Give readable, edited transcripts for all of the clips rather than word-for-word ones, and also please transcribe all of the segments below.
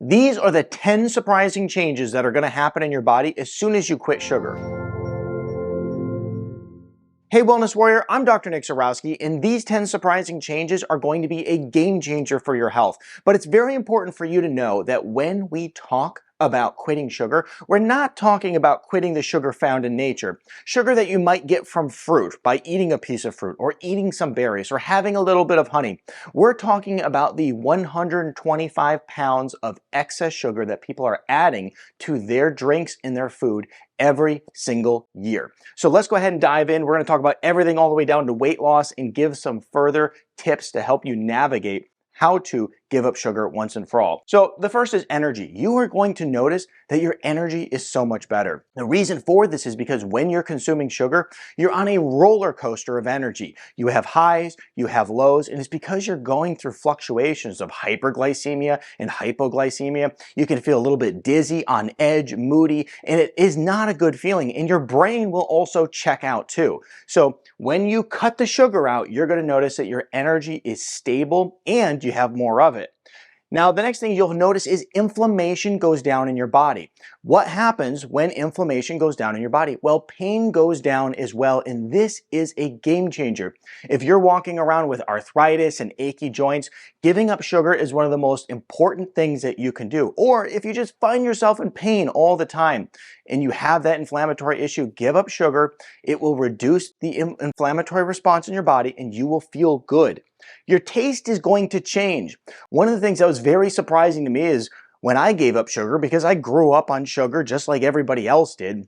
These are the 10 surprising changes that are going to happen in your body as soon as you quit sugar. Hey Wellness Warrior, I'm Dr. Nick Zyrowski, and these 10 surprising changes are going to be a game changer for your health. But it's very important for you to know that when we talk about quitting sugar, we're not talking about quitting the sugar found in nature. Sugar that you might get from fruit by eating a piece of fruit or eating some berries or having a little bit of honey. We're talking about the 125 pounds of excess sugar that people are adding to their drinks and their food every single year. So let's go ahead and dive in. We're going to talk about everything all the way down to weight loss and give some further tips to help you navigate how to give up sugar once and for all. So the first is energy. You are going to notice that your energy is so much better. The reason for this is because when you're consuming sugar, you're on a roller coaster of energy. You have highs, you have lows, and it's because you're going through fluctuations of hyperglycemia and hypoglycemia. You can feel a little bit dizzy, on edge, moody, and it is not a good feeling. And your brain will also check out too. So when you cut the sugar out, you're going to notice that your energy is stable and you have more of it. Now, the next thing you'll notice is inflammation goes down in your body. What happens when inflammation goes down in your body? Well, pain goes down as well, and this is a game changer. If you're walking around with arthritis and achy joints, giving up sugar is one of the most important things that you can do. Or if you just find yourself in pain all the time and you have that inflammatory issue, give up sugar. It will reduce the inflammatory response in your body and you will feel good. Your taste is going to change. One of the things that was very surprising to me is when I gave up sugar, because I grew up on sugar just like everybody else did.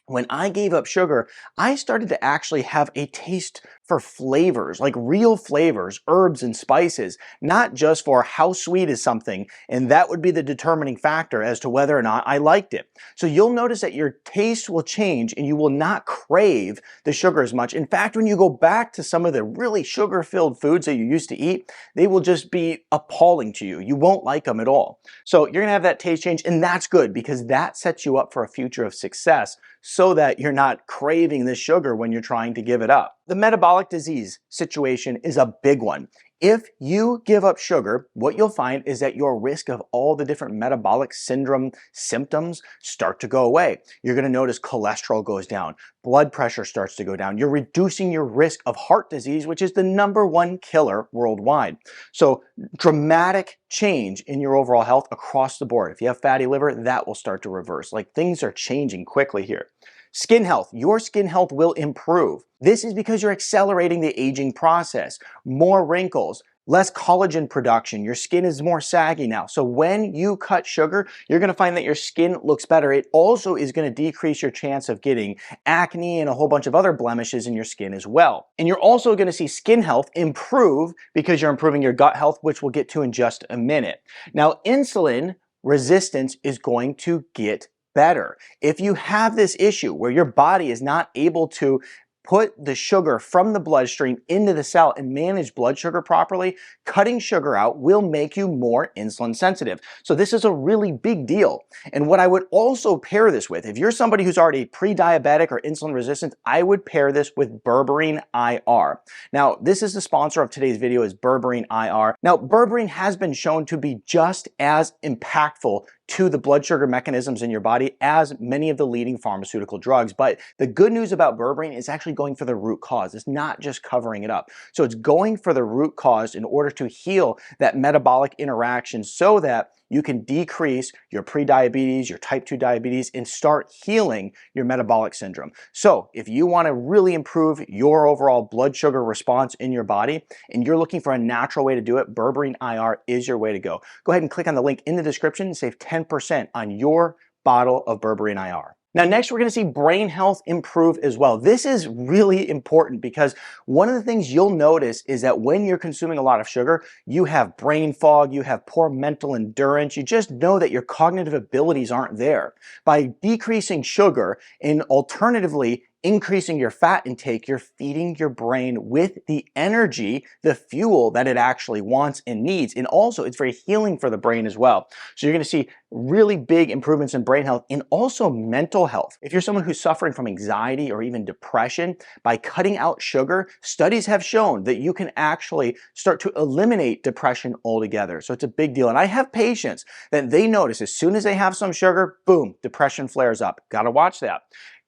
When I gave up sugar, I started to actually have a taste for flavors, like real flavors, herbs and spices, not just for how sweet is something, and that would be the determining factor as to whether or not I liked it. So you'll notice that your taste will change and you will not crave the sugar as much. In fact, when you go back to some of the really sugar-filled foods that you used to eat, they will just be appalling to you. You won't like them at all. So you're gonna have that taste change, and that's good because that sets you up for a future of success so that you're not craving this sugar when you're trying to give it up. The metabolic disease situation is a big one. If you give up sugar, what you'll find is that your risk of all the different metabolic syndrome symptoms start to go away. You're going to notice cholesterol goes down, blood pressure starts to go down. You're reducing your risk of heart disease, which is the #1 killer worldwide. So dramatic change in your overall health across the board. If you have fatty liver, that will start to reverse. Like, things are changing quickly here. Skin health. Your skin health will improve. This is because you're accelerating the aging process. More wrinkles, less collagen production. Your skin is more saggy now. So when you cut sugar, you're going to find that your skin looks better. It also is going to decrease your chance of getting acne and a whole bunch of other blemishes in your skin as well. And you're also going to see skin health improve because you're improving your gut health, which we'll get to in just a minute. Now, insulin resistance is going to get better. If you have this issue where your body is not able to put the sugar from the bloodstream into the cell and manage blood sugar properly, cutting sugar out will make you more insulin sensitive. So this is a really big deal. And what I would also pair this with, if you're somebody who's already pre-diabetic or insulin resistant, I would pair this with berberine IR. Now, this is the sponsor of today's video, is berberine IR. Now, berberine has been shown to be just as impactful to the blood sugar mechanisms in your body as many of the leading pharmaceutical drugs. But the good news about berberine is actually going for the root cause. It's not just covering it up. So it's going for the root cause in order to heal that metabolic interaction so that you can decrease your prediabetes, your type 2 diabetes, and start healing your metabolic syndrome. So if you want to really improve your overall blood sugar response in your body, and you're looking for a natural way to do it, berberine IR is your way to go. Go ahead and click on the link in the description and save 10% on your bottle of berberine IR. Now, next, we're going to see brain health improve as well. This is really important because one of the things you'll notice is that when you're consuming a lot of sugar, you have brain fog, you have poor mental endurance, you just know that your cognitive abilities aren't there. By decreasing sugar and alternatively increasing your fat intake, you're feeding your brain with the energy, the fuel that it actually wants and needs. And also it's very healing for the brain as well. So you're going to see really big improvements in brain health and also mental health. If you're someone who's suffering from anxiety or even depression, by cutting out sugar, studies have shown that you can actually start to eliminate depression altogether. So it's a big deal. And I have patients that they notice as soon as they have some sugar, boom, depression flares up. Got to watch that.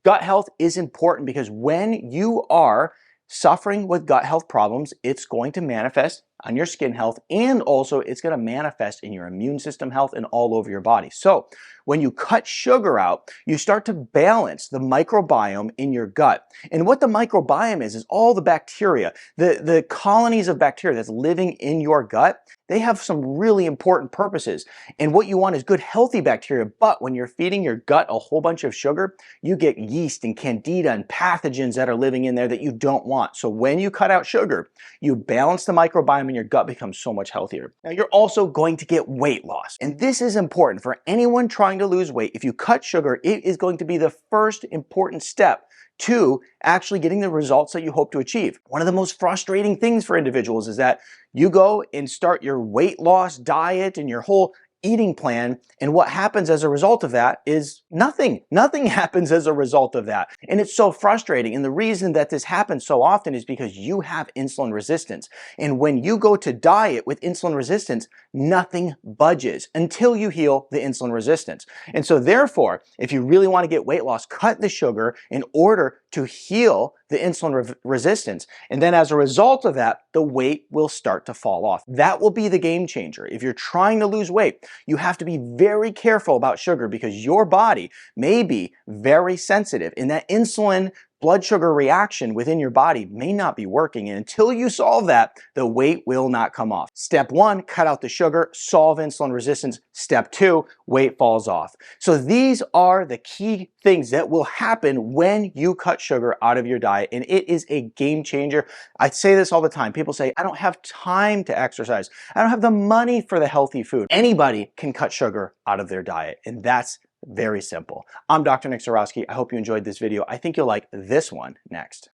Gut health is important because when you are suffering with gut health problems, it's going to manifest on your skin health, and also it's going to manifest in your immune system health and all over your body. So when you cut sugar out, you start to balance the microbiome in your gut. And what the microbiome is all the bacteria, the colonies of bacteria that's living in your gut. They have some really important purposes. And what you want is good, healthy bacteria. But when you're feeding your gut a whole bunch of sugar, you get yeast and candida and pathogens that are living in there that you don't want. So when you cut out sugar, you balance the microbiome and your gut becomes so much healthier. Now you're also going to get weight loss. And this is important for anyone trying to lose weight. If you cut sugar, it is going to be the first important step to actually getting the results that you hope to achieve. One of the most frustrating things for individuals is that you go and start your weight loss diet and your whole eating plan, and what happens as a result of that is nothing. Nothing happens as a result of that. And it's so frustrating. And the reason that this happens so often is because you have insulin resistance. And when you go to diet with insulin resistance, nothing budges until you heal the insulin resistance. And so therefore, if you really want to get weight loss, cut the sugar in order to heal the insulin resistance. And then as a result of that, the weight will start to fall off. That will be the game changer. If you're trying to lose weight, you have to be very careful about sugar because your body may be very sensitive, and that insulin blood sugar reaction within your body may not be working. And until you solve that, the weight will not come off. Step 1, cut out the sugar, solve insulin resistance. Step 2, weight falls off. So these are the key things that will happen when you cut sugar out of your diet. And it is a game changer. I say this all the time. People say, I don't have time to exercise. I don't have the money for the healthy food. Anybody can cut sugar out of their diet. And that's very simple. I'm Dr. Zyrowski. I hope you enjoyed this video. I think you'll like this one next.